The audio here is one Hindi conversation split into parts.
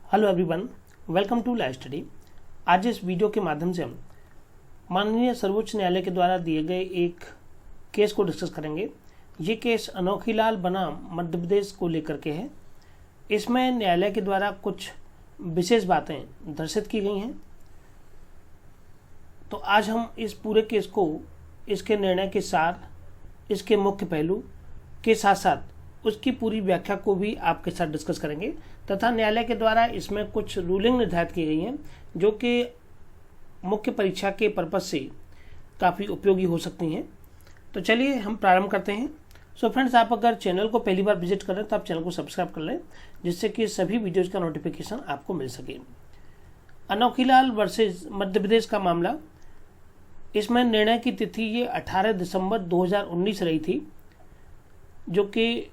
Hello everyone, welcome to live study. आज इस वीडियो के माध्यम से हम माननीय सर्वोच्च न्यायालय के द्वारा दिए गए एक केस को डिस्कस करेंगे। ये केस अनोखीलाल बनाम मध्य प्रदेश को लेकर के है। इसमें न्यायालय के द्वारा कुछ विशेष बातें दर्शित की गई हैं। तो आज हम इस पूरे केस को, इसके निर्णय के सार, इसके मुख्य पहलू के साथ साथ उसकी पूरी व्याख्या को भी आपके साथ डिस्कस करेंगे तथा न्यायालय के द्वारा इसमें कुछ रूलिंग निर्धारित की गई हैं जो कि मुख्य परीक्षा के पर्पज से काफ़ी उपयोगी हो सकती हैं। तो चलिए हम प्रारंभ करते हैं। सो फ्रेंड्स, आप अगर चैनल को पहली बार विजिट कर रहे हैं तो आप चैनल को सब्सक्राइब कर लें, जिससे कि सभी वीडियोज़ का नोटिफिकेशन आपको मिल सके। अनोखीलाल वर्सेस मध्य प्रदेश का मामला, इसमें निर्णय की तिथि ये 18 दिसंबर 2019 रही थी, जो कि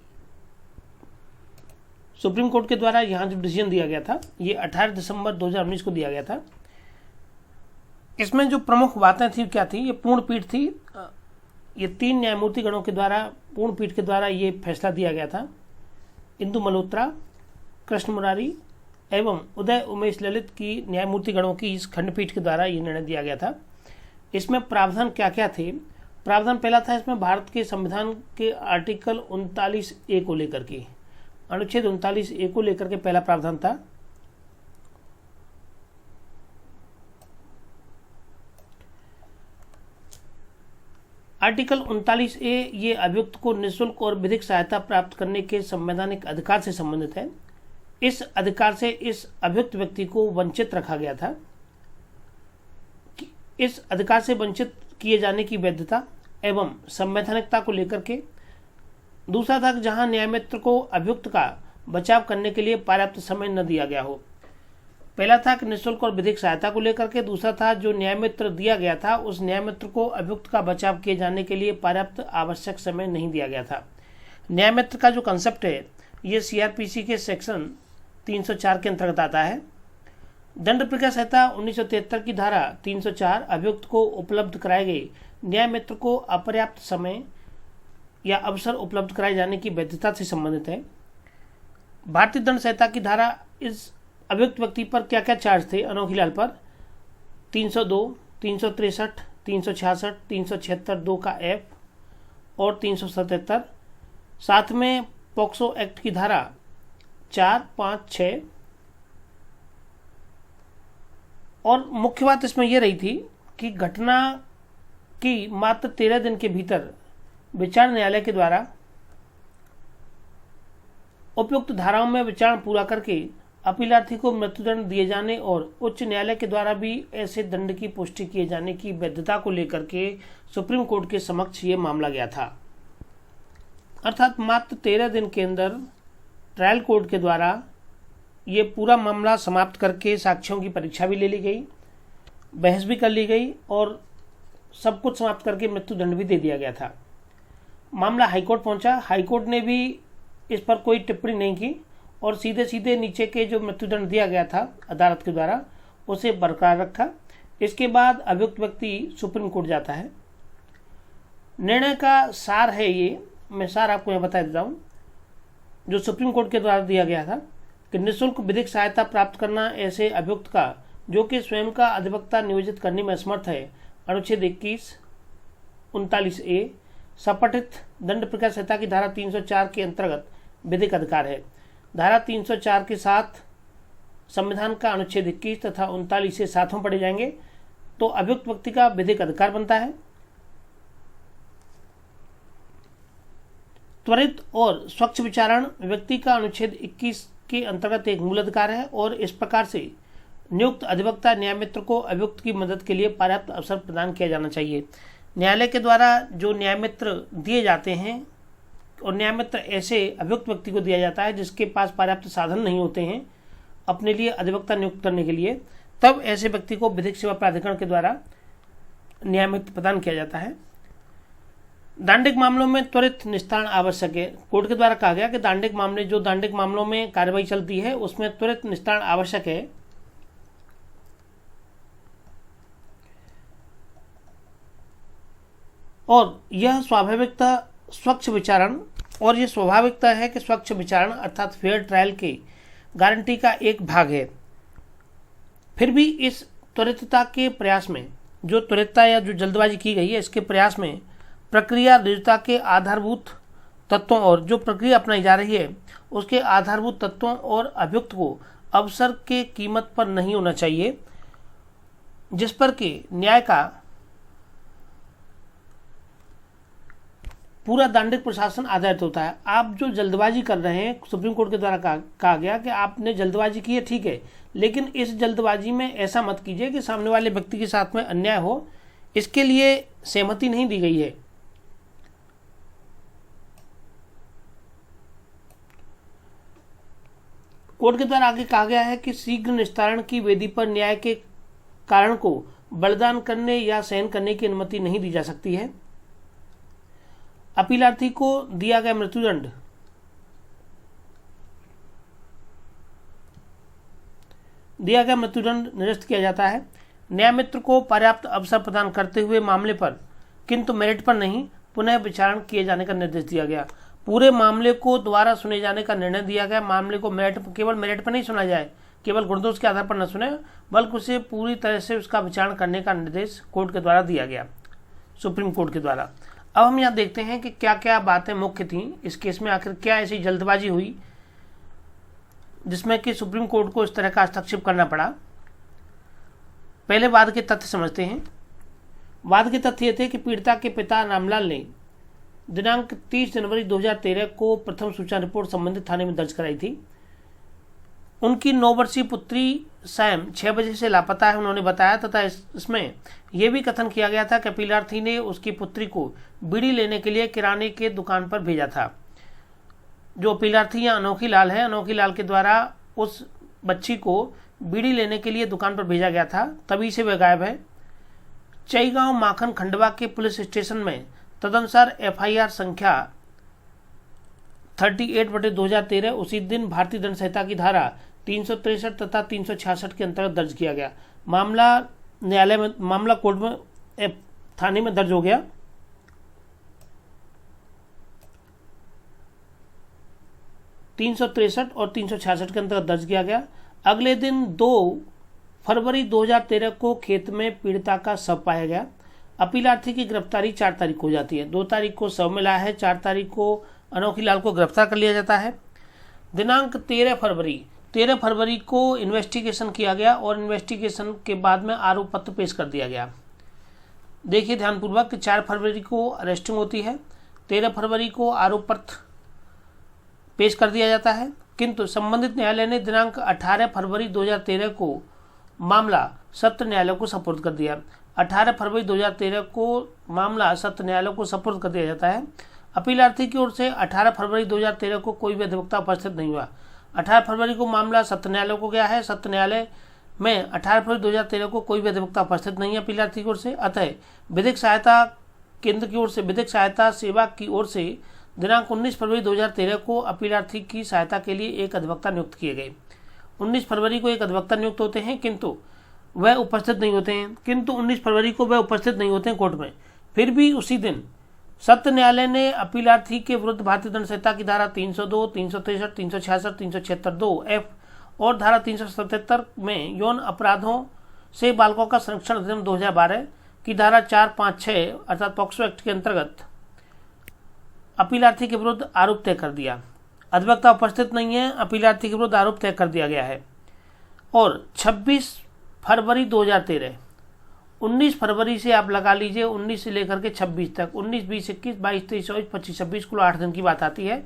सुप्रीम कोर्ट के द्वारा यहाँ जो डिसीजन दिया गया था ये 18 दिसंबर 2019 को दिया गया था। इसमें जो प्रमुख बातें थी क्या थी, ये पूर्ण पीठ थी। ये 3 न्यायमूर्ति गणों के द्वारा, पूर्ण पीठ के द्वारा ये फैसला दिया गया था। इंदु मल्होत्रा, कृष्ण मुरारी एवं उदय उमेश ललित की न्यायमूर्ति गणों की इस खंडपीठ के द्वारा ये निर्णय दिया गया था। इसमें प्रावधान क्या क्या थे? प्रावधान पहला था, इसमें भारत के संविधान के आर्टिकल 39A को लेकर के, अनुच्छेद 39A को लेकर के पहला प्रावधान था। आर्टिकल 39A ये अभियुक्त को निःशुल्क और विधिक सहायता प्राप्त करने के संवैधानिक अधिकार से संबंधित है। इस अधिकार से इस अभियुक्त व्यक्ति को वंचित रखा गया था। इस अधिकार से वंचित किए जाने की वैधता एवं संवैधानिकता को लेकर के। दूसरा था जहां न्यायमित्र को अभियुक्त का बचाव करने के लिए पर्याप्त समय न दिया गया हो। पहला था कि निःशुल्क और विधिक सहायता को लेकर के। दूसरा था जो न्यायमित्र दिया गया था उस न्यायमित्र को अभियुक्त का बचाव किए जाने के लिए पर्याप्त आवश्यक समय नहीं दिया गया था। न्यायमित्र का जो कंसेप्ट है ये सीआरपीसी के सेक्शन 304 के अंतर्गत आता है। दंड प्रक्रिया संहिता 1973 की धारा 304 अभियुक्त को उपलब्ध कराए गए न्यायमित्र को अपर्याप्त समय या अवसर उपलब्ध कराए जाने की वैधता से संबंधित है। भारतीय दंड संहिता की धारा इस अभियुक्त व्यक्ति पर क्या क्या चार्ज थे अनोखीलाल पर? 302, 363, 366, 376 2 का F और 377। साथ में पॉक्सो एक्ट की धारा 4, 5, 6। और मुख्य बात इसमें यह रही थी कि घटना की मात्र 13 दिन के भीतर विचार न्यायालय के द्वारा उपयुक्त धाराओं में विचारण पूरा करके अपीलार्थी को मृत्युदंड दिए जाने और उच्च न्यायालय के द्वारा भी ऐसे दंड की पुष्टि किए जाने की वैधता को लेकर के सुप्रीम कोर्ट के समक्ष ये मामला गया था। अर्थात मात्र 13 दिन के अंदर ट्रायल कोर्ट के द्वारा ये पूरा मामला समाप्त करके साक्ष्यों की परीक्षा भी ले ली गई, बहस भी कर ली गई और सब कुछ समाप्त करके मृत्युदंड भी दे दिया गया था। मामला हाईकोर्ट पहुंचा। हाईकोर्ट ने भी इस पर कोई टिप्पणी नहीं की और सीधे सीधे नीचे के जो मृत्युदंड दिया गया था अदालत के द्वारा उसे बरकरार रखा। इसके बाद अभियुक्त व्यक्ति सुप्रीम कोर्ट जाता है। निर्णय का सार है ये, मैं सार आपको यहाँ बता देता हूँ। जो सुप्रीम कोर्ट के द्वारा दिया गया था कि निःशुल्क विधिक सहायता प्राप्त करना ऐसे अभियुक्त का जो कि स्वयं का अधिवक्ता नियोजित करने में असमर्थ है, अनुच्छेद 21, 39A सपठित दंड प्रक्रिया संहिता की धारा 304 के अंतर्गत विधिक अधिकार है। धारा 304 के साथ संविधान का अनुच्छेद 21 तथा 39 से साथ में पढ़े जाएंगे तो अभियुक्त व्यक्ति का विधिक अधिकार बनता है। त्वरित और स्वच्छ विचारण व्यक्ति का अनुच्छेद 21 के अंतर्गत एक मूल अधिकार है और इस प्रकार से नियुक्त अधिवक्ता न्यायमित्र को अभियुक्त की मदद के लिए पर्याप्त अवसर प्रदान किया जाना चाहिए। न्यायालय के द्वारा जो न्यायमित्र दिए जाते हैं और न्यायमित्र ऐसे अभियुक्त व्यक्ति को दिया जाता है जिसके पास पर्याप्त साधन नहीं होते हैं अपने लिए अधिवक्ता नियुक्त करने के लिए, तब ऐसे व्यक्ति को विधिक सेवा प्राधिकरण के द्वारा न्यायमित्र प्रदान किया जाता है। दांडिक मामलों में त्वरित निस्तारण आवश्यक है। कोर्ट के द्वारा कहा गया कि दांडिक मामलों में कार्रवाई चलती है उसमें त्वरित निस्तारण आवश्यक है। और यह स्वाभाविकता स्वच्छ विचारण, और ये स्वाभाविकता है कि स्वच्छ विचारण अर्थात फेयर ट्रायल के गारंटी का एक भाग है। फिर भी इस त्वरितता के प्रयास में, जो त्वरितता या जो जल्दबाजी की गई है, इसके प्रयास में प्रक्रिया रुजुता के आधारभूत तत्वों और जो प्रक्रिया अपनाई जा रही है उसके आधारभूत तत्वों और अभियुक्त को अवसर के कीमत पर नहीं होना चाहिए, जिस पर कि न्याय का पूरा दंडिक प्रशासन आधारित होता है। आप जो जल्दबाजी कर रहे हैं, सुप्रीम कोर्ट के द्वारा कहा गया कि आपने जल्दबाजी की है, ठीक है, लेकिन इस जल्दबाजी में ऐसा मत कीजिए कि सामने वाले व्यक्ति के साथ में अन्याय हो, इसके लिए सहमति नहीं दी गई है। कोर्ट के द्वारा आगे कहा गया है कि शीघ्र निस्तारण की वेदी पर न्याय के कारण को बलिदान करने या सहन करने की अनुमति नहीं दी जा सकती है। अपीलार्थी को दिया गया मृत्युदंड निरस्त किया जाता है। न्यायमित्र को पर्याप्त अवसर प्रदान करते हुए मामले पर, किंतु मेरिट पर नहीं, पुनः विचारण किए जाने का निर्देश दिया गया। पूरे मामले को दोबारा सुने जाने का निर्णय दिया गया। मामले को केवल मेरिट पर नहीं सुना जाए, केवल गुणदोष के आधार पर न सुने, बल्कि उसे पूरी तरह से उसका विचारण करने का निर्देश कोर्ट के द्वारा दिया गया, सुप्रीम कोर्ट के द्वारा। अब हम यहाँ देखते हैं कि क्या क्या बातें मुख्य थीं इस केस में, आखिर क्या ऐसी जल्दबाजी हुई जिसमें कि सुप्रीम कोर्ट को इस तरह का हस्तक्षेप करना पड़ा। पहले वाद के तथ्य समझते हैं। वाद के तथ्य ये थे कि पीड़िता के पिता रामलाल ने दिनांक 30 जनवरी 2013 को प्रथम सूचना रिपोर्ट संबंधित थाने में दर्ज कराई थी। उनकी 9 वर्षीय पुत्री सैम 6 बजे से लापता है, उन्होंने बताया, तथा इसमें यह भी कथन किया गया था कि अपीलार्थी ने उसकी पुत्री को बीड़ी लेने के लिए किराने के दुकान पर भेजा था। जो अपीलार्थी या अनोखी लाल है, अनोखी लाल के द्वारा उस बच्ची को बीड़ी लेने के लिए दुकान पर भेजा गया था, तभी से वह गायब है। चईगांव माखन खंडवा के पुलिस स्टेशन में तदनुसार FIR संख्या 38/2013 उसी दिन भारतीय दंड संहिता की धारा 363 तथा 366 के अंतर्गत दर्ज किया गया। मामला कोर्ट में थाने में दर्ज हो गया। और 366 के अंतर्गत दर्ज किया गया। अगले दिन 2 फरवरी 2013 को खेत में पीड़िता का शव पाया गया। अपीलार्थी की गिरफ्तारी 4 तारीख को हो जाती है। 2 तारीख को शव मिला है, 4 तारीख को अनोखी लाल को गिरफ्तार कर लिया जाता है। दिनांक 13 फरवरी को इन्वेस्टिगेशन किया गया और इन्वेस्टिगेशन के बाद में आरोप पत्र पेश कर दिया गया। देखिए ध्यानपूर्वक कि 4 फरवरी को अरेस्टिंग होती है, 13 फरवरी को आरोप पत्र पेश कर दिया जाता है, किंतु संबंधित न्यायालय ने दिनांक 18 फरवरी 2013 को मामला सत्र न्यायालय को सुपुर्द कर दिया। 18 फरवरी 2013 को मामला सत्र न्यायालय को सुपुर्द कर दिया जाता है। अपीलार्थी की ओर से 18 फरवरी 2013 को कोई भी अधिवक्ता उपस्थित नहीं हुआ। 18 फरवरी को मामला सत्र न्यायालय को गया है। सत्र न्यायालय में 18 फरवरी 2013 को कोई भी अधिवक्ता उपस्थित नहीं है अपीलार्थी की ओर से। अतः विधिक सहायता केंद्र की ओर से, विधिक सहायता सेवा की ओर से दिनांक 19 फरवरी 2013 को अपीलार्थी की सहायता के लिए एक अधिवक्ता नियुक्त किए गए। 19 फरवरी को एक अधिवक्ता नियुक्त होते हैं, किंतु वह उपस्थित नहीं होते हैं। 19 फरवरी को वह उपस्थित नहीं होते हैं कोर्ट में। फिर भी उसी दिन सत्र न्यायालय ने अपीलार्थी के विरुद्ध भारतीय दंड संहिता की धारा 302, 363, 366, 376(2)(f) और धारा 377 में यौन अपराधों से बालकों का संरक्षण अधिनियम 2012 की धारा 4, 5, 6 अर्थात पॉक्सो एक्ट के अंतर्गत अपीलार्थी के विरुद्ध आरोप तय कर दिया। अधिवक्ता उपस्थित नहीं है, अपीलार्थी के विरुद्ध आरोप तय कर दिया गया है। और 26 फरवरी 2013, 19 फरवरी से आप लगा लीजिए 19 से लेकर के 26 तक, 19, 20, 21, 22, 23, 24, 25, 26 कुल 8 दिन की बात आती है।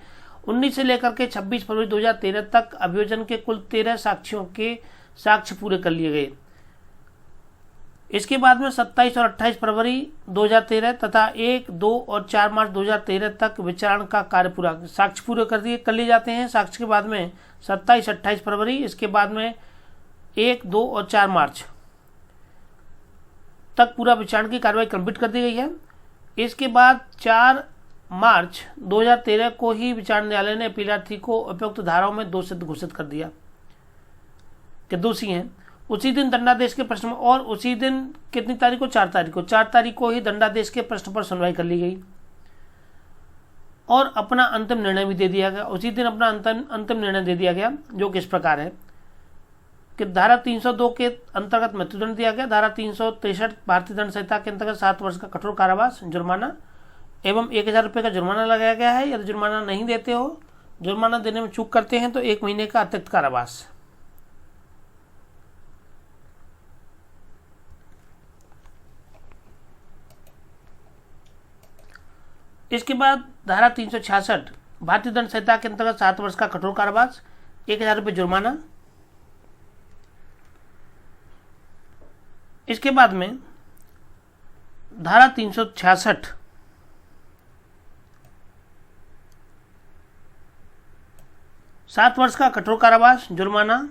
19 से लेकर के 26 फरवरी 2013 तक अभियोजन के कुल 13 साक्ष्यों के साक्ष्य पूरे कर लिए गए। इसके बाद में 27 और 28 फरवरी 2013 तथा 1, 2 और 4 मार्च 2013 तक विचारण का कार्य पूरा, साक्ष्य पूरे कर लिए जाते हैं। साक्ष्य के बाद में 27, 28 फरवरी, इसके बाद में 1, 2 और 4 मार्च तक पूरा विचारण की कार्रवाई कंप्लीट कर दी गई है। इसके बाद 4 मार्च 2013 को ही विचारण न्यायालय ने अपीलार्थी को उपयुक्त धाराओं में दोषी घोषित कर दिया कि दोषी हैं। उसी दिन दंडादेश के प्रश्न में, और उसी दिन कितनी तारीख को, 4 तारीख को ही दंडादेश के प्रश्न पर सुनवाई कर ली गई। और अपना अंतिम निर्णय भी दे दिया गया। उसी दिन अपना अंतिम निर्णय दे दिया गया, जो कि इस प्रकार है कि धारा 302 के अंतर्गत मृत्युदंड दिया गया। धारा 363 भारतीय दंड संहिता के अंतर्गत 7 वर्ष का कठोर कारावास, जुर्माना एवं 1000 रुपये का जुर्माना लगाया गया है। यदि जुर्माना नहीं देते हो, जुर्माना देने में चूक करते हैं, तो 1 महीने का अतिरिक्त कारावास। इसके बाद धारा 366 भारतीय दंड संहिता के अंतर्गत 7 वर्ष का कठोर कारावास, 1000 रुपये जुर्माना। इसके बाद में धारा 366 7 वर्ष का कठोर कारावास, जुर्माना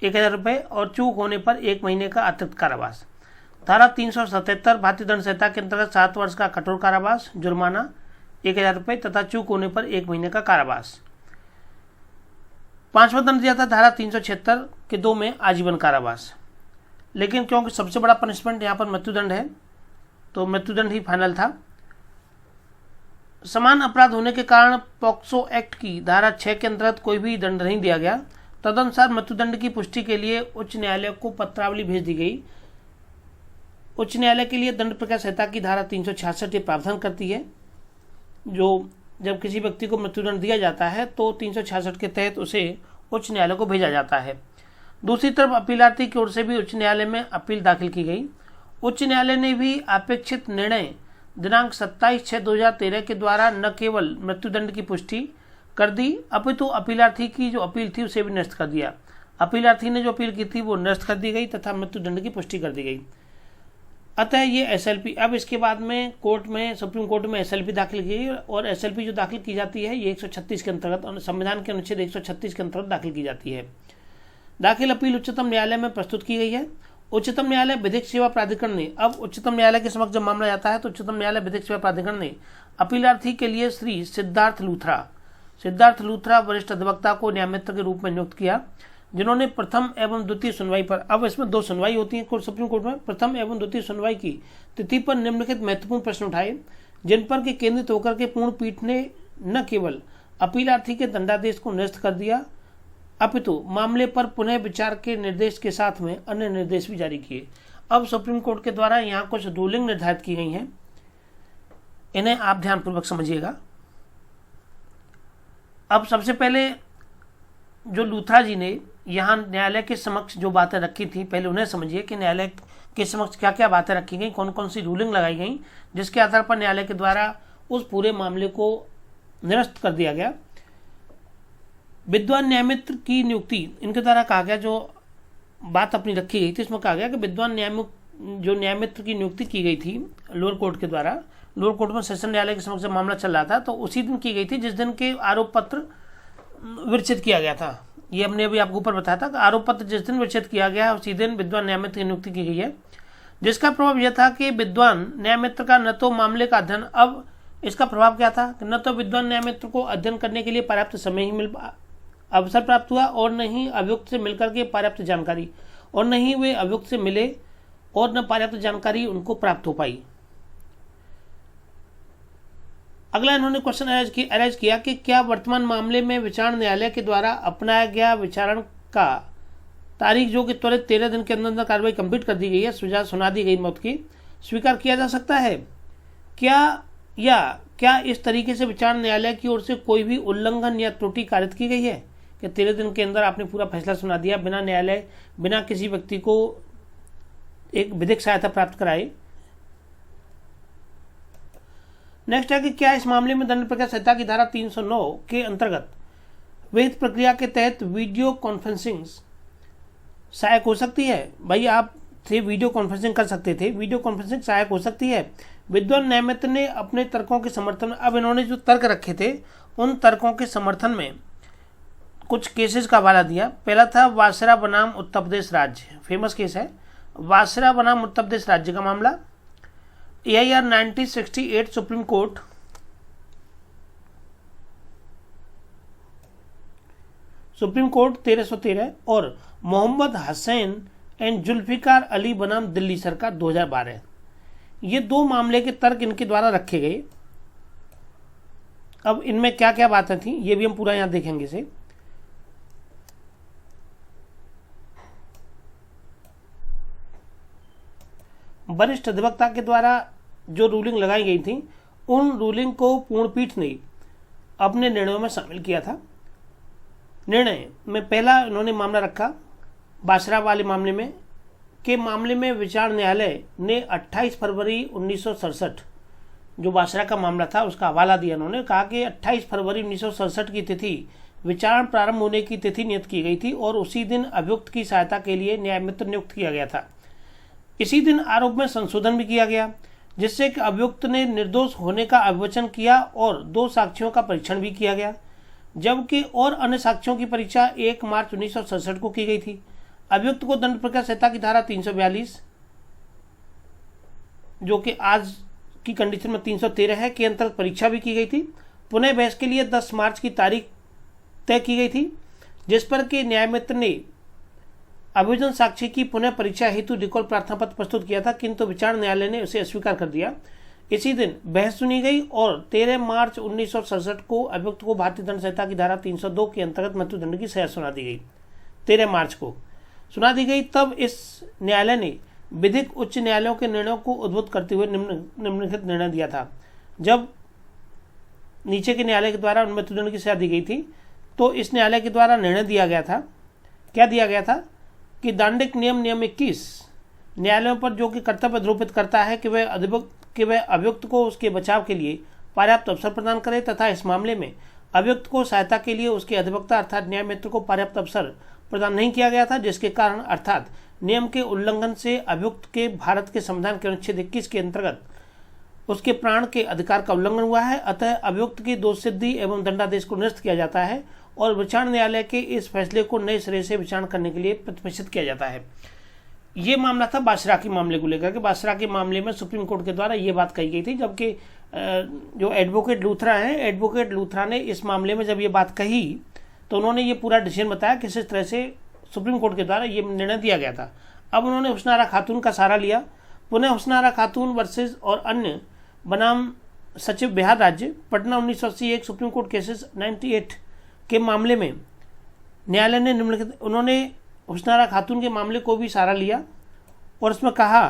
1000 रुपये और चूक होने पर 1 महीने का अतिरिक्त कारावास। धारा 377 भारतीय दंड संहिता के अंतर्गत 7 वर्ष का कठोर कारावास, जुर्माना 1000 रुपये तथा चूक होने पर 1 महीने का कारावास। 5वां दंड दिया था धारा 376 के 2 में आजीवन कारावास, लेकिन क्योंकि सबसे बड़ा पनिशमेंट यहाँ पर मृत्युदंड है, तो मृत्युदंड ही फाइनल था। समान अपराध होने के कारण पॉक्सो एक्ट की धारा 6 के अंतर्गत कोई भी दंड नहीं दिया गया। तदनुसार मृत्युदंड की पुष्टि के लिए उच्च न्यायालय को पत्रावली भेज दी गई। उच्च न्यायालय के लिए दंड प्रक्रिया संहिता की धारा 366 ये प्रावधान करती है, जो जब किसी व्यक्ति को मृत्युदंड दिया जाता है तो 366 के तहत उसे उच्च न्यायालय को भेजा जाता है। दूसरी तरफ अपीलार्थी की ओर से भी उच्च न्यायालय में अपील दाखिल की गई। उच्च न्यायालय ने भी अपेक्षित निर्णय दिनांक 27/6/2013 के द्वारा न केवल मृत्युदंड की पुष्टि कर दी, अपितु अपीलार्थी की जो अपील थी उसे भी निरस्त कर दिया। अपीलार्थी ने जो अपील की थी वो निरस्त कर दी गई तथा मृत्युदंड की पुष्टि कर दी गई। अतः ये SLP, अब इसके बाद में कोर्ट में, सुप्रीम कोर्ट में SLP दाखिल की गई और SLP जो दाखिल की जाती है ये 136 के अंतर्गत और संविधान के अनुच्छेद 136 के अंतर्गत दाखिल की जाती है। दाखिल अपील उच्चतम न्यायालय में प्रस्तुत की गई है। उच्चतम न्यायालय विधिक सेवा प्राधिकरण ने, अब उच्चतम न्यायालय के समक्ष जब मामला जाता है तो उच्चतम न्यायालय विधिक सेवा प्राधिकरण ने अपीलार्थी के लिए श्री सिद्धार्थ लूथरा वरिष्ठ अधिवक्ता को न्यायमित्र के रूप में नियुक्त किया, जिन्होंने प्रथम एवं द्वितीय सुनवाई पर, अब इसमें 2 सुनवाई होती है सुप्रीम कोर्ट में, प्रथम एवं द्वितीय सुनवाई की तिथि पर निम्नलिखित महत्वपूर्ण प्रश्न उठाए, जिन पर के केंद्रित होकर के पूर्ण पीठ ने न केवल अपीलार्थी के दंडादेश को निरस्त कर दिया, अपितु मामले पर पुनः विचार के निर्देश के साथ में अन्य निर्देश भी जारी किए। अब सुप्रीम कोर्ट के द्वारा यहाँ कुछ रूलिंग निर्धारित की गई हैं, इन्हें आप ध्यानपूर्वक समझिएगा। अब सबसे पहले जो लूथरा जी ने यहाँ न्यायालय के समक्ष जो बातें रखी थी, पहले उन्हें समझिए कि न्यायालय के समक्ष क्या क्या बातें रखी गई, कौन कौन सी रूलिंग लगाई गई, जिसके आधार पर न्यायालय के द्वारा उस पूरे मामले को निरस्त कर दिया गया। विद्वान न्यायमित्र की नियुक्ति, इनके द्वारा कहा गया, जो बात अपनी रखी गई थी इसमें कहा गया कि विद्वान न्यायमित्र की नियुक्ति की गई थी लोअर कोर्ट के द्वारा। लोअर कोर्ट में सेशन न्यायालय के समक्ष मामला चल रहा था, तो उसी दिन की गई थी जिस दिन के आरोप पत्र विरचित किया गया था। ये हमने अभी आपको ऊपर बताया था कि आरोप पत्र जिस दिन विरचित किया गया उसी दिन विद्वान न्यायमित्र की नियुक्ति की गई है, जिसका प्रभाव यह था कि विद्वान न्यायमित्र का न तो मामले का अध्ययन, अब इसका प्रभाव क्या था कि न तो विद्वान न्यायमित्र को अध्ययन करने के लिए पर्याप्त समय ही अवसर प्राप्त हुआ और न ही अभियुक्त से मिलकर के पर्याप्त जानकारी, और न ही वे अभियुक्त से मिले और न पर्याप्त जानकारी उनको प्राप्त हो पाई। अगला इन्होंने क्वेश्चन अराइज किया कि क्या वर्तमान मामले में विचारण न्यायालय के द्वारा अपनाया गया विचारण का तारीख जो कि त्वरित 13 दिन के अंदर कार्रवाई कंप्लीट कर दी गई है, सजा सुना दी गई मौत की, स्वीकार किया जा सकता है क्या इस तरीके से विचारण न्यायालय की ओर से कोई भी उल्लंघन या त्रुटि कारित की गई है कि 13 दिन के अंदर आपने पूरा फैसला सुना दिया बिना किसी व्यक्ति को एक विधिक सहायता प्राप्त कराए। नेक्स्ट है कि क्या इस मामले में दंड प्रक्रिया संहिता की धारा 309 के अंतर्गत विहित प्रक्रिया के तहत वीडियो कॉन्फ्रेंसिंग सहायक हो सकती है। भाई आप थे वीडियो कॉन्फ्रेंसिंग कर सकते थे, वीडियो कॉन्फ्रेंसिंग सहायक हो सकती है। विद्वान न्यायमित्र ने अपने तर्कों के समर्थन में, अब इन्होंने जो तर्क रखे थे उन तर्कों के समर्थन में कुछ केसेस का हवाला दिया। पहला था वासरा बनाम उत्तर प्रदेश राज्य, फेमस केस है वासरा बनाम उत्तर प्रदेश राज्य का मामला, AIR 1968 supreme court supreme court 1313 और मोहम्मद हसैन एंड जुल्फिकार अली बनाम दिल्ली सरकार 2012। ये दो मामले के तर्क इनके द्वारा रखे गए। अब इनमें क्या क्या बातें थी ये भी हम पूरा यहाँ देखेंगे इसे। वरिष्ठ अधिवक्ता के द्वारा जो रूलिंग लगाई गई थी उन रूलिंग को पूर्णपीठ ने अपने निर्णयों में शामिल किया था। निर्णय में पहला उन्होंने मामला रखा बासरा वाले मामले में विचार न्यायालय ने 28 फरवरी 1967 जो बासरा का मामला था उसका हवाला दिया। उन्होंने कहा कि 28 फरवरी 1967 की तिथि विचारण प्रारंभ होने की तिथि नियत की गई थी और उसी दिन अभियुक्त की सहायता के लिए न्यायमित्र नियुक्त किया गया था। इसी दिन आरोप में संशोधन भी किया गया जिससे कि अभियुक्त ने निर्दोष होने का अभिवचन किया और 2 साक्ष्यों का परीक्षण भी किया गया, जबकि और अन्य साक्ष्यों की परीक्षा 1 मार्च 1967 को की गई थी। अभियुक्त को दंड प्रक्रिया संहिता की धारा 342 जो कि आज की कंडीशन में 313 है के अंतर्गत परीक्षा भी की गई थी। पुनः बहस के लिए 10 मार्च की तारीख तय की गई थी जिस पर कि न्यायमित्र ने अभियोजन साक्षी की पुनः परीक्षा हेतु रिकॉल प्रार्थना पत्र प्रस्तुत किया था, किंतु विचारण न्यायालय ने उसे अस्वीकार कर दिया। इसी दिन बहस सुनी गई और 13 मार्च 1967 को अभियुक्त को भारतीय दंड संहिता की धारा 302 के अंतर्गत मृत्युदंड की सजा सुना दी गई। 13 मार्च को सुना दी गई। तब इस न्यायालय ने विधिक उच्च न्यायालयों के निर्णयों को उद्धृत करते हुए निम्नलिखित निर्णय दिया था। जब नीचे के न्यायालय के द्वारा मृत्युदंड की सजा दी गई थी तो इस न्यायालय के द्वारा निर्णय दिया गया था, क्या दिया गया था कि दांडिक नियम 21 न्यायालयों पर जो कि कर्तव्य आरोपित करता है कि वह अभियुक्त को उसके बचाव के लिए पर्याप्त अवसर प्रदान करे तथा इस मामले में अभियुक्त को सहायता के लिए उसके अधिवक्ता अर्थात न्यायमित्र को पर्याप्त अवसर प्रदान नहीं किया गया था, जिसके कारण अर्थात नियम के उल्लंघन से अभियुक्त के भारत के संविधान के अनुच्छेद 21 के अंतर्गत उसके प्राण के अधिकार का उल्लंघन हुआ है। अतः अभियुक्त की दोष सिद्धि एवं दंडादेश को निरस्त किया जाता है और विचारण न्यायालय के इस फैसले को नए सिरे से विचारण करने के लिए प्रतिष्ठित किया जाता है। ये मामला था बासरा के मामले को लेकर के। बासरा के मामले में सुप्रीम कोर्ट के द्वारा ये बात कही गई थी, जबकि जो एडवोकेट लूथरा हैं, एडवोकेट लूथरा ने इस मामले में जब ये बात कही तो उन्होंने ये पूरा डिसीजन बताया किस तरह से सुप्रीम कोर्ट के द्वारा ये निर्णय दिया गया था। अब उन्होंने हुस्नारा खातून का सहारा लिया। पुनः हुस्नारा खातून वर्सेस और अन्य बनाम सचिव बिहार राज्य पटना 1980 एक सुप्रीम कोर्ट केसेस 98 के मामले में न्यायालय ने निम्नलिखित, उन्होंने हुस्नारा खातून के मामले को भी सहारा लिया और उसमें कहा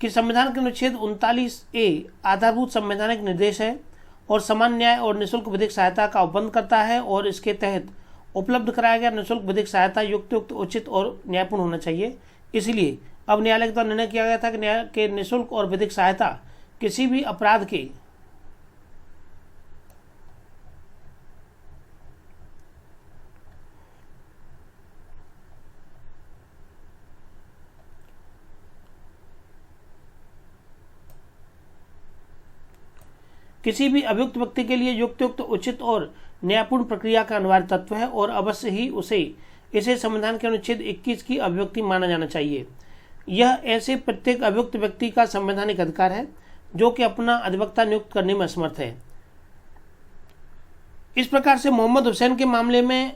कि संविधान के अनुच्छेद 39A आधारभूत संवैधानिक निर्देश है और समान न्याय और निःशुल्क विधिक सहायता का उपबंध करता है और इसके तहत उपलब्ध कराया गया निःशुल्क विधिक सहायता युक्त उचित और न्यायपूर्ण होना चाहिए। इसलिए अब न्यायालय के द्वारा निर्णय किया गया था कि न्याय के निःशुल्क और विधिक सहायता किसी भी अपराध के अभियुक्त व्यक्ति के लिए युक्त उचित और न्यायपूर्ण प्रक्रिया का अनिवार्य तत्व है और अवश्य ही इसे संविधान के अनुच्छेद 21 की अभिव्यक्ति माना जाना चाहिए। यह ऐसे प्रत्येक अभियुक्त व्यक्ति का संवैधानिक अधिकार है जो कि अपना अधिवक्ता नियुक्त करने में असमर्थ है। इस प्रकार से मोहम्मद हुसैन के मामले में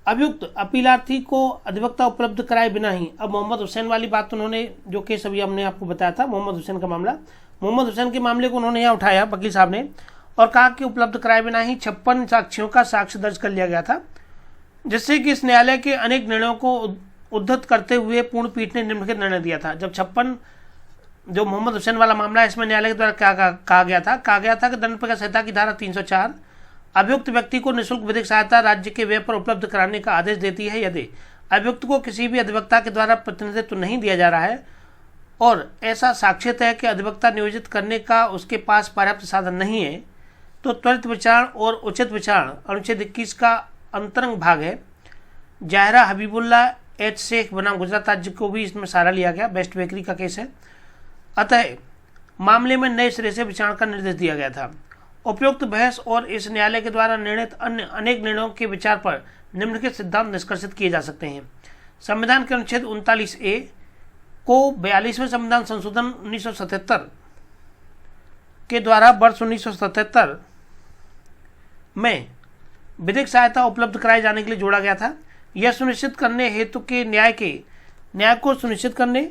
अभियुक्त अपीलार्थी को अधिवक्ता उपलब्ध कराए बिना ही, अब मोहम्मद हुसैन वाली बात उन्होंने जो केस अभी हमने आपको बताया था मोहम्मद हुसैन का मामला, मोहम्मद हुसैन के मामले को उन्होंने यहाँ उठाया वकील साहब ने और कहा कि उपलब्ध कराए बिना ही 56 साक्ष्यों का साक्ष्य दर्ज कर लिया गया था, जिससे कि इस न्यायालय के अनेक निर्णयों को उद्धृत करते हुए पूर्ण पीठ ने निम्नलिखित निर्णय दिया था। जब 56 जो मोहम्मद हुसैन वाला मामला है इसमें न्यायालय के द्वारा क्या कहा गया था कि दंड प्रक्रिया संहिता की धारा 304 अभियुक्त व्यक्ति को निःशुल्क विधिक सहायता राज्य के व्यय पर उपलब्ध कराने का आदेश देती है यदि अभियुक्त को किसी भी अधिवक्ता के द्वारा प्रतिनिधित्व नहीं दिया जा रहा है और ऐसा साक्ष्यत है कि अधिवक्ता नियोजित करने का उसके पास पर्याप्त साधन नहीं है, तो त्वरित विचारण और उचित विचारण अनुच्छेद 21 का अंतरंग भाग है। जाहिरा हबीबुल्ला एच शेख बनाम गुजरात राज्य को भी इसमें सहारा लिया गया, बेस्ट बेकरी का केस है। अतः मामले में नए सिरे से विचारण का निर्देश दिया गया था। उपयुक्त बहस और इस न्यायालय के द्वारा निर्णित अन्य अनेक निर्णयों के विचार पर निम्नलिखित सिद्धांत निष्कर्षित किए जा सकते हैं। संविधान के अनुच्छेद 39A को 42वें संविधान संशोधन 1977 के द्वारा वर्ष 1977 में विधिक सहायता उपलब्ध कराए जाने के लिए जोड़ा गया था। यह सुनिश्चित करने हेतु के न्याय को सुनिश्चित करने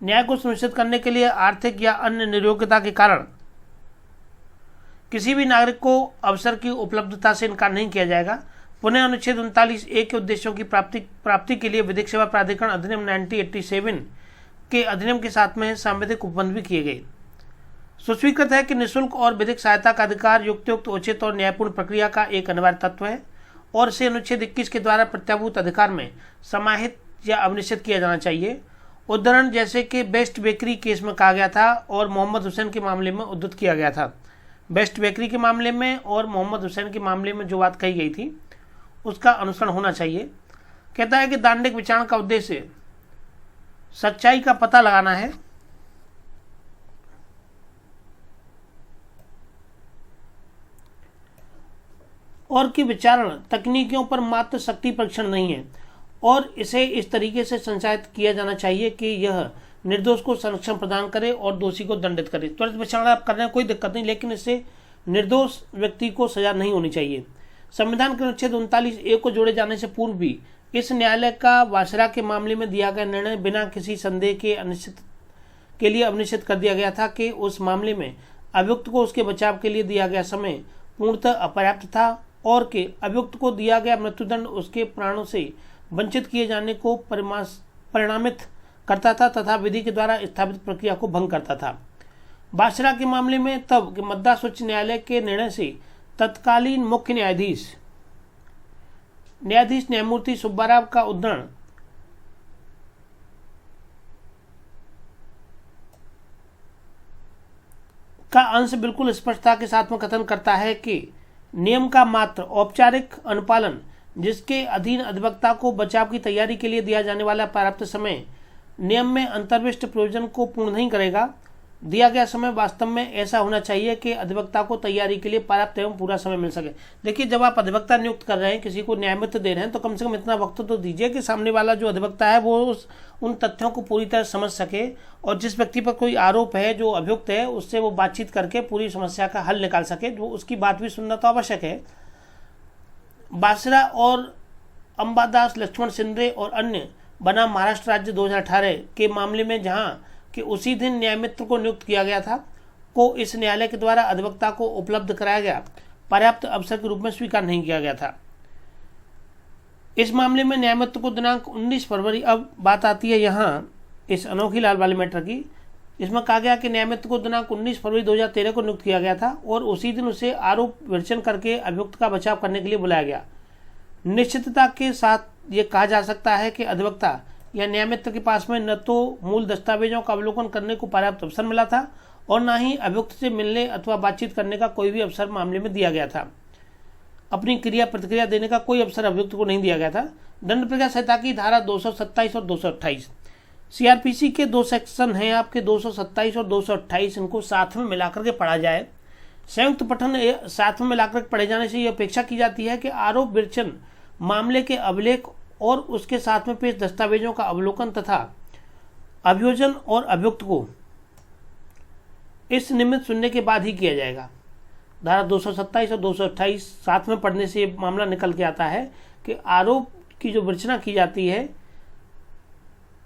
न्याय को सुनिश्चित करने के लिए आर्थिक या अन्य निर्योग्यता के कारण किसी भी नागरिक को अवसर की उपलब्धता से इनकार नहीं किया जाएगा। पुनः अनुच्छेद 39A के उद्देश्यों की प्राप्ति के लिए विधिक सेवा प्राधिकरण अधिनियम 1987 के अधिनियम के साथ में सांविधिक उपबंध भी किए गए। सुस्वीकृत है कि निःशुल्क और विधिक सहायता का अधिकार युक्तियुक्त, उचित और न्यायपूर्ण प्रक्रिया का एक अनिवार्य तत्व है और इसे अनुच्छेद 21 के द्वारा प्रत्याभूत अधिकार में समाहित या अवनिश्चित किया जाना चाहिए। उदाहरण जैसे कि बेस्ट बेकरी केस में कहा गया था और मोहम्मद हुसैन के मामले में उद्धृत किया गया था। बेस्ट बेकरी के मामले में और मोहम्मद हुसैन के मामले में जो बात कही गई थी उसका अनुसरण होना चाहिए। कहता है कि दांडिक विचारण का उद्देश्य सच्चाई का पता लगाना है और कि विचारण तकनीकियों पर मात्र शक्ति परीक्षण नहीं है और इसे इस तरीके से संचालित किया जाना चाहिए कि यह निर्दोष को संरक्षण प्रदान करे और दोषी को दंडित करे। त्वरित विचारण आप कर रहे हैं कोई दिक्कत नहीं, लेकिन इससे निर्दोष व्यक्ति को सजा नहीं होनी चाहिए। संविधान के अनुच्छेद 39A को जोड़े जाने से पूर्व भी इस न्यायालय का वासरा के मामले में दिया गया निर्णय बिना किसी संदेह के लिए अनिश्चित कर दिया गया था कि उस मामले में अभियुक्त को उसके बचाव के लिए दिया गया समय पूर्णतः अपर्याप्त था और कि अभियुक्त को दिया गया मृत्युदंड उसके प्राणों से वंचित किए जाने को परिणामित करता था तथा विधि के द्वारा स्थापित प्रक्रिया को भंग करता था। बासरा के मामले में तब कि मद्रास उच्च न्यायालय के निर्णय से तत्कालीन मुख्य न्यायाधीश न्यायमूर्ति सुब्बाराव का उद्धरण का अंश बिल्कुल स्पष्टता के साथ में कथन करता है कि नियम का मात्र औपचारिक अनुपालन, जिसके अधीन अधिवक्ता को बचाव की तैयारी के लिए दिया जाने वाला पर्याप्त समय नियम में अंतर्विष्ट प्रयोजन को पूर्ण नहीं करेगा। दिया गया समय वास्तव में ऐसा होना चाहिए कि अधिवक्ता को तैयारी के लिए पर्याप्त एवं पूरा समय मिल सके। देखिए, जब आप अधिवक्ता नियुक्त कर रहे हैं, किसी को न्यायमित्र दे रहे हैं, तो कम से कम इतना वक्त तो दीजिए कि सामने वाला जो अधिवक्ता है वो उन तथ्यों को पूरी तरह समझ सके और जिस व्यक्ति पर कोई आरोप है, जो अभियुक्त है, उससे वो बातचीत करके पूरी समस्या का हल निकाल सके। जो उसकी बात भी सुनना तो आवश्यक है। बासरा और अंबादास लक्ष्मण सिंधे और अन्य बनाम महाराष्ट्र राज्य 2018 के मामले में जहां कि उसी दिन न्यायमित्र को नियुक्त किया गया था, को इस न्यायालय के द्वारा अधिवक्ता को उपलब्ध कराया गया पर्याप्त अवसर के रूप में स्वीकार नहीं किया गया था। इस मामले में न्यायमित्र को दिनांक 19 फरवरी, अब बात आती है यहाँ इस अनोखी लाल वाले मैटर की, इसमें कहा गया कि न्यायमित्र को दिनांक 19 फरवरी 2013 को नियुक्त किया गया था और उसी दिन उसे आरोप विवेचन करके अभियुक्त का बचाव करने के लिए बुलाया गया। निश्चितता के साथ ये कहा जा सकता है कि अधिवक्ता या न्यायमित्र के पास में न तो मूल दस्तावेजों का अवलोकन करने को पर्याप्त अवसर मिला था और न ही अभियुक्त से मिलने अथवा बातचीत करने का कोई भी अवसर मामले में दिया गया था। अपनी क्रिया प्रतिक्रिया देने का कोई अवसर अभियुक्त को नहीं दिया गया था। दंड प्रक्रिया संहिता की धारा 227 और 228 सीआरपीसी के दो सेक्शन हैं आपके 227 और 228, इनको साथ में मिलाकर के पढ़ा जाए। संयुक्त पठन साथ में मिलाकर पढ़े जाने से यह अपेक्षा की जाती है कि आरोप विवेचन मामले के अभिलेख और उसके साथ में पेश दस्तावेजों का अवलोकन तथा अभियोजन और अभियुक्त को इस निमित्त सुनने के बाद ही किया जाएगा। धारा 227 और 228 साथ में पढ़ने से मामला निकल के आता है कि आरोप की जो विवेचना की जाती है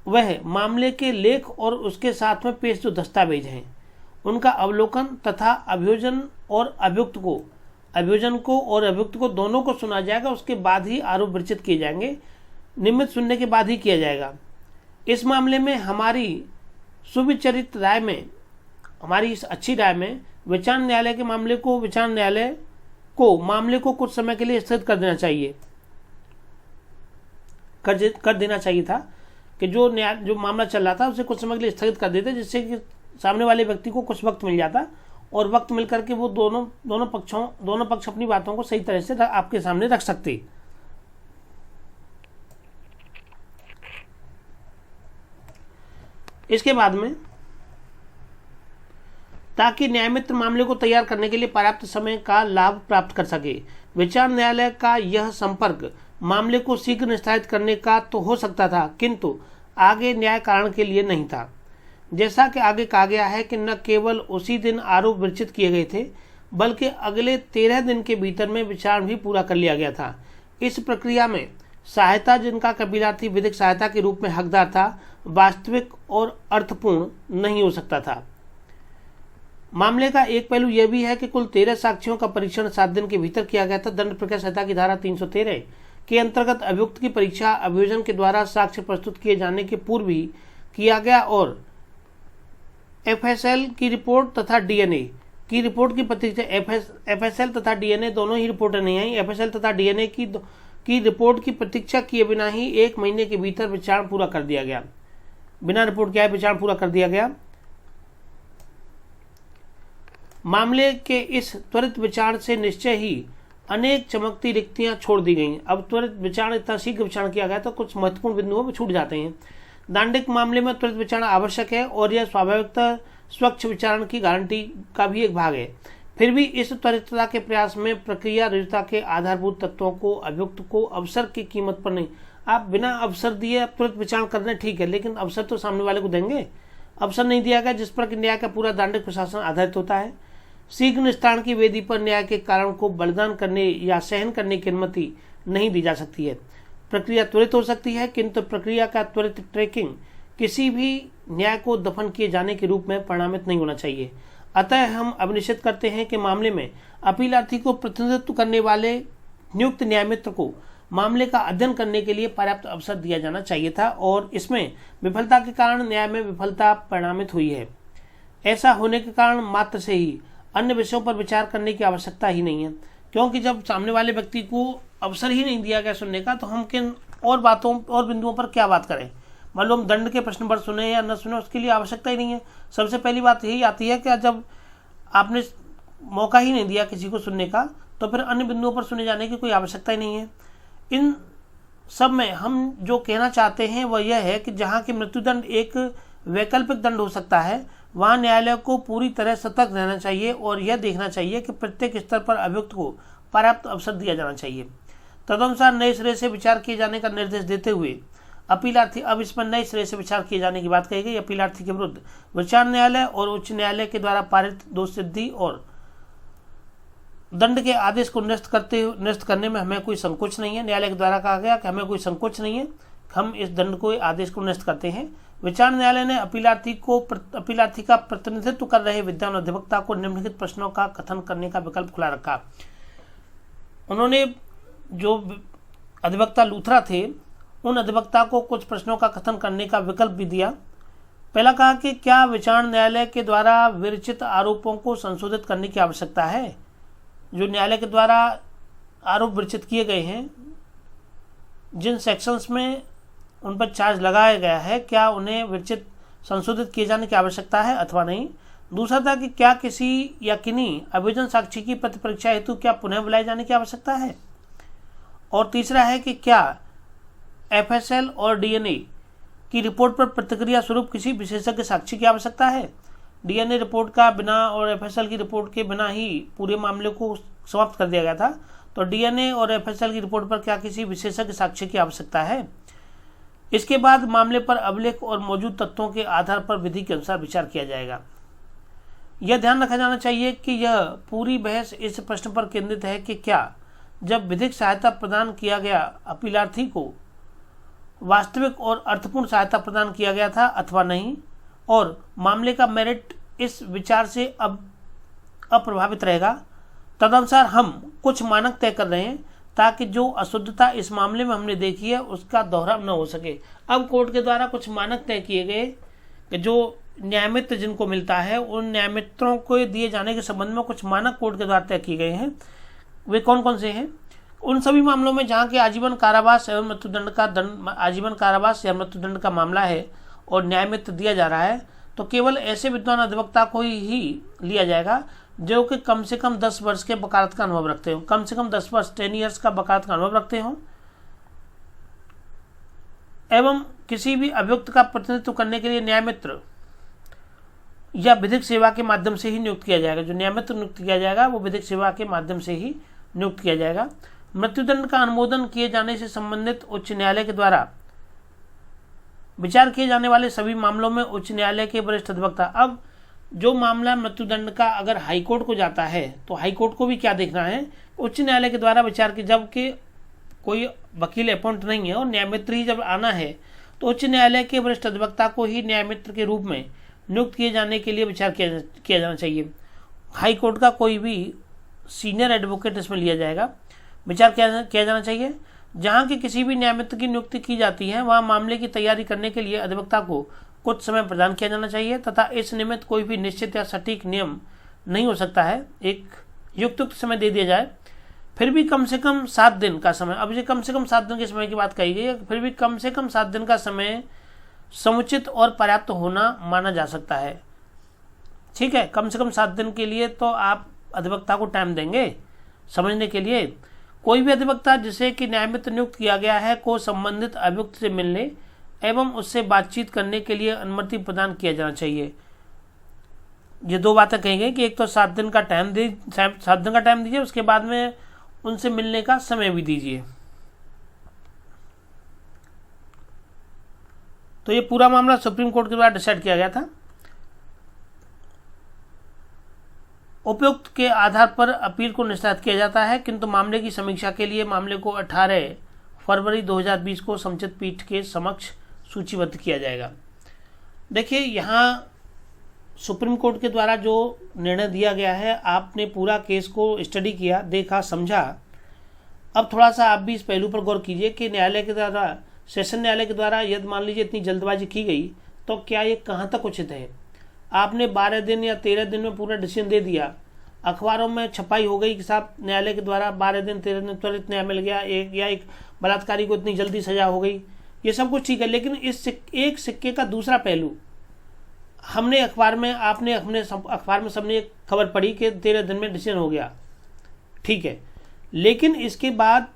वह मामले के लेख और उसके साथ में पेश जो दस्तावेज हैं उनका अवलोकन तथा अभियोजन और अभियुक्त को दोनों को सुना जाएगा। उसके बाद ही आरोप विरचित किए जाएंगे, निमित्त सुनने के बाद ही किया जाएगा। इस मामले में हमारी सुविचारित राय में, हमारी इस अच्छी राय में विचारण न्यायालय के मामले को मामले को कुछ समय के लिए स्थगित कर देना चाहिए था कि जो मामला चल रहा था उसे कुछ समय के लिए स्थगित कर देते, जिससे कि सामने वाले व्यक्ति को कुछ वक्त मिल जाता और वक्त मिलकर के वो दोनों पक्ष अपनी बातों को सही तरह से आपके सामने रख सकते। इसके बाद में, ताकि न्यायमित्र मामले को तैयार करने के लिए पर्याप्त समय का लाभ प्राप्त कर सके, विचारण न्यायालय का यह संपर्क मामले को शीघ्र निस्तारित करने का तो हो सकता था, किंतु आगे न्याय कारण के लिए नहीं था। जैसा कि आगे कहा गया है कि न केवल उसी दिन आरोप विरचित किए गए थे, बल्कि अगले 13 दिन के भीतर में विचारण भी पूरा कर लिया गया था। इस प्रक्रिया में सहायता जिनका कबीलार्थी विधिक सहायता के रूप में हकदार था वास्तविक और अर्थपूर्ण नहीं हो सकता था। मामले का एक पहलू यह भी है कि कुल 13 साक्ष्यों का परीक्षण 7 दिन के भीतर किया गया था। दंड प्रक्रिया संहिता की धारा 313 के अंतर्गत अभियुक्त की परीक्षा अभियोजन के द्वारा साक्ष्य प्रस्तुत किए जाने के पूर्व ही किया गया और एफएसएल की रिपोर्ट तथा डीएनए की रिपोर्ट की प्रतीक्षा एफएसएल तथा डीएनए दोनों ही रिपोर्टें नहीं आई। एफएसएल तथा डीएनए की रिपोर्ट की प्रतीक्षा किए बिना ही 1 महीने के भीतर विचारण पूरा कर दिया गया। बिना रिपोर्ट के विचारण पूरा कर दिया गया। मामले के इस त्वरित विचारण से निश्चय ही अनेक चमकती रिक्तियां छोड़ दी गईं। अब त्वरित विचारण इतना शीघ्र विचारण किया गया तो कुछ महत्वपूर्ण बिंदुओं में छूट जाते हैं। दांडिक मामले में त्वरित विचारण आवश्यक है और यह स्वाभाविकता स्वच्छ विचारण की गारंटी का भी एक भाग है। फिर भी इस त्वरितता के प्रयास में प्रक्रिया रुजुता के आधारभूत तत्वों को अभियुक्त को अवसर की कीमत पर नहीं, आप बिना अवसर दिए त्वरित विचारण करने ठीक है, लेकिन अवसर तो सामने वाले को देंगे। अवसर नहीं दिया गया जिस पर कि न्याय का पूरा दांडिक प्रशासन आधारित होता है। शीघ्र निस्तारण की वेदी पर न्याय के कारण को बलिदान करने या सहन करने की अनुमति नहीं दी जा सकती है। प्रक्रिया त्वरित हो सकती है किंतु प्रक्रिया का त्वरित ट्रैकिंग किसी भी न्याय को दफन किए जाने के रूप में परिणामित नहीं होना चाहिए। अतः हम अब निश्चित करते हैं कि मामले में अपीलार्थी को प्रतिनिधित्व करने वाले नियुक्त न्यायमित्र को मामले का अध्ययन करने के लिए पर्याप्त अवसर दिया जाना चाहिए था और इसमें विफलता के कारण न्याय में विफलता परिणामित हुई है। ऐसा होने के कारण मात्र से ही अन्य विषयों पर विचार करने की आवश्यकता ही नहीं है, क्योंकि जब सामने वाले व्यक्ति को अवसर ही नहीं दिया गया सुनने का तो हम किन और बातों और बिंदुओं पर क्या बात करें। मान लो हम दंड के प्रश्न पर सुने या न सुने उसके लिए आवश्यकता ही नहीं है। सबसे पहली बात यही आती है कि जब आपने मौका ही नहीं दिया किसी को सुनने का तो फिर अन्य बिंदुओं पर सुने जाने की कोई आवश्यकता ही नहीं है। इन सब में हम जो कहना चाहते हैं वह यह है कि जहाँ की मृत्युदंड एक वैकल्पिक दंड हो सकता है वहाँ न्यायालय को पूरी तरह सतर्क रहना चाहिए और यह देखना चाहिए कि प्रत्येक स्तर पर अभियुक्त को पर्याप्त अवसर दिया जाना चाहिए। तदनुसार नए सिरे से विचार किए जाने का निर्देश देते हुए अपीलार्थी, अब इस पर नए सिरे से विचार किए जाने की बात कही गई। अपीलार्थी के विरुद्ध विचार न्यायालय और उच्च न्यायालय के द्वारा पारित दोष सिद्धि और दंड के आदेश को निरस्त करने में हमें कोई संकोच नहीं है। न्यायालय के द्वारा कहा गया कि हमें कोई संकोच नहीं है, हम इस दंड को आदेश को निरस्त करते हैं। विचार न्यायालय ने अपीलार्थी का प्रतिनिधित्व कर रहे विद्वान अधिवक्ता को निम्नलिखित प्रश्नों का कथन करने का विकल्प खुला रखा। उन्होंने जो अधिवक्ता लूथरा थे उन अधिवक्ता को कुछ प्रश्नों का कथन करने का विकल्प भी दिया। पहला कहा कि क्या विचार न्यायालय के द्वारा विरचित आरोपों को संशोधित करने की आवश्यकता है। जो न्यायालय के द्वारा आरोप विरचित किए गए हैं, जिन सेक्शंस में उन पर चार्ज लगाया गया है, क्या उन्हें विरचित संशोधित किए जाने की आवश्यकता है अथवा नहीं। दूसरा था कि क्या किसी या किन्हीं अभियोजन साक्षी की प्रति परीक्षा हेतु क्या पुनः बुलाए जाने की आवश्यकता है। और तीसरा है कि क्या एफएसएल और डीएनए की रिपोर्ट पर प्रतिक्रिया स्वरूप किसी विशेषज्ञ साक्षी की आवश्यकता है। डीएनए रिपोर्ट का बिना और एफएसएल की रिपोर्ट के बिना ही पूरे मामले को समाप्त कर दिया गया था, तो डीएनए और एफएसएल की रिपोर्ट पर क्या किसी विशेषज्ञ साक्षी की आवश्यकता है। इसके बाद मामले पर अभिलेख और मौजूद तथ्यों के आधार पर विधि के अनुसार विचार किया जाएगा। यह ध्यान रखा जाना चाहिए कि यह पूरी बहस इस प्रश्न पर केंद्रित है कि क्या जब विधिक सहायता प्रदान किया गया अपीलार्थी को वास्तविक और अर्थपूर्ण सहायता प्रदान किया गया था अथवा नहीं, और मामले का मेरिट इस विचार से अब अप्रभावित रहेगा। तदनुसार हम कुछ मानक तय कर रहे हैं ताकि जो अशुद्धता इस मामले में हमने देखी है उसका दोहराव न हो सके। अब कोर्ट के द्वारा कुछ मानक तय किए गए कि जो न्यायमित्र जिनको मिलता है उन न्यायमित्रों को दिए जाने के संबंध में कुछ मानक कोर्ट के द्वारा तय किए गए हैं। वे कौन कौन से हैं। उन सभी मामलों में जहाँ के आजीवन कारावास एवं मृत्युदंड का मामला है और न्यायमित्र दिया जा रहा है, तो केवल ऐसे विद्वान अधिवक्ता को ही लिया जाएगा जो कि कम से कम 10 वर्ष के वकालत का अनुभव रखते हो, कम से कम 10 वर्ष 10 ईयर्स का वकालत का अनुभव रखते हो, एवं किसी भी अभियुक्त का प्रतिनिधित्व करने के लिए न्यायमित्र या विधिक सेवा के माध्यम से ही नियुक्त किया जाएगा। जो न्यायमित्र नियुक्त किया जाएगा वो विधिक सेवा के माध्यम से ही नियुक्त किया जाएगा। मृत्युदंड का अनुमोदन किए जाने से संबंधित उच्च न्यायालय के द्वारा विचार किए जाने वाले सभी मामलों में उच्च न्यायालय के वरिष्ठ अधिवक्ता, अब जो मामला मृत्युदंड का अगर हाईकोर्ट को जाता है तो हाईकोर्ट को भी क्या देखना है, उच्च न्यायालय के द्वारा विचार की, जबकि कोई वकील अपॉइंट नहीं है और न्यायमित्र ही जब आना है तो उच्च न्यायालय के वरिष्ठ अधिवक्ता को ही न्यायमित्र के रूप में नियुक्त किए जाने के लिए विचार किया जाना चाहिए। हाई कोर्ट का कोई भी सीनियर एडवोकेट इसमें लिया जाएगा, विचार किया जाना चाहिए। जहां की किसी भी न्यायमित्र की नियुक्ति की जाती है वहां मामले की तैयारी करने के लिए अधिवक्ता को कुछ समय प्रदान किया जाना चाहिए तथा इस निमित्त कोई भी निश्चित या सटीक नियम नहीं हो सकता है, एक युक्त समय दे दिया जाए। फिर भी कम से कम 7 दिन का समय, अब ये कम से कम 7 दिन के समय की बात कही गई है, फिर भी कम से कम 7 दिन का समय समुचित और पर्याप्त होना माना जा सकता है। ठीक है, कम से कम 7 दिन के लिए तो आप अधिवक्ता को टाइम देंगे समझने के लिए। कोई भी अधिवक्ता जिसे कि न्यायमित्र नियुक्त किया गया है को संबंधित अभियुक्त से मिलने एवं उससे बातचीत करने के लिए अनुमति प्रदान किया जाना चाहिए। ये 2 बातें कही गई कि एक तो 7 दिन का टाइम दीजिए, उसके बाद में उनसे मिलने का समय भी दीजिए। तो ये पूरा मामला सुप्रीम कोर्ट के द्वारा डिसाइड किया गया था। उपयुक्त के आधार पर अपील को निस्तारित किया जाता है, किंतु मामले की समीक्षा के लिए मामले को 18 फरवरी 2020 को समुचित पीठ के समक्ष सूचीबद्ध किया जाएगा। देखिए, यहाँ सुप्रीम कोर्ट के द्वारा जो निर्णय दिया गया है, आपने पूरा केस को स्टडी किया, देखा, समझा। अब थोड़ा सा आप भी इस पहलू पर गौर कीजिए कि न्यायालय के द्वारा, सेशन न्यायालय के द्वारा यदि मान लीजिए इतनी जल्दबाजी की गई तो क्या ये कहाँ तक उचित है। आपने 12 दिन या 13 दिन में पूरा डिसीजन दे दिया, अखबारों में छपाई हो गई कि साहब न्यायालय के द्वारा 12 दिन 13 दिन त्वरित न्याय मिल गया, एक बलात्कारी को इतनी जल्दी सजा हो गई, ये सब कुछ ठीक है। लेकिन इस एक सिक्के का दूसरा पहलू, हमने अखबार में, आपने अपने अखबार में सबने एक खबर पढ़ी कि 13 दिन में डिसीजन हो गया, ठीक है, लेकिन इसके बाद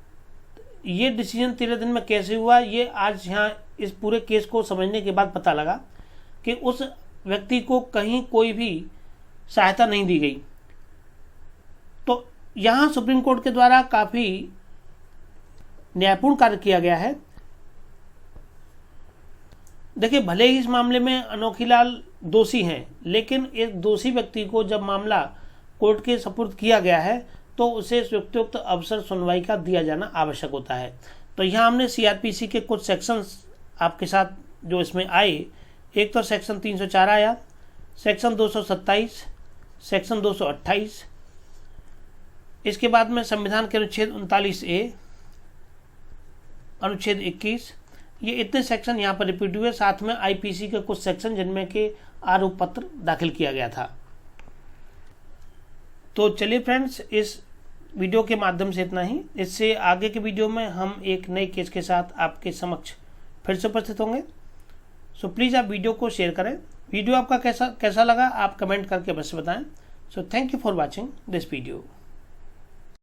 ये डिसीजन 13 दिन में कैसे हुआ, ये आज यहाँ इस पूरे केस को समझने के बाद पता लगा कि उस व्यक्ति को कहीं कोई भी सहायता नहीं दी गई। तो यहाँ सुप्रीम कोर्ट के द्वारा काफ़ी न्यायपूर्ण कार्य किया गया है। देखिए, भले ही इस मामले में अनोखीलाल दोषी हैं, लेकिन एक दोषी व्यक्ति को जब मामला कोर्ट के सपुर्द किया गया है तो उसे उपयुक्त अवसर सुनवाई का दिया जाना आवश्यक होता है। तो यहाँ हमने सीआरपीसी के कुछ सेक्शंस आपके साथ जो इसमें आए, एक तो सेक्शन 304 आया, सेक्शन 227, सेक्शन 228, इसके बाद में संविधान के अनुच्छेद 39A, अनुच्छेद 21, ये इतने सेक्शन यहाँ पर रिपीट हुए, साथ में आईपीसी के कुछ सेक्शन जिनमें के आरोप पत्र दाखिल किया गया था। तो चलिए फ्रेंड्स, इस वीडियो के माध्यम से इतना ही। इससे आगे के वीडियो में हम एक नए केस के साथ आपके समक्ष फिर से उपस्थित होंगे। सो प्लीज़ आप वीडियो को शेयर करें। वीडियो आपका कैसा लगा आप कमेंट करके अवश्य बताएं। So thank you for watching this video.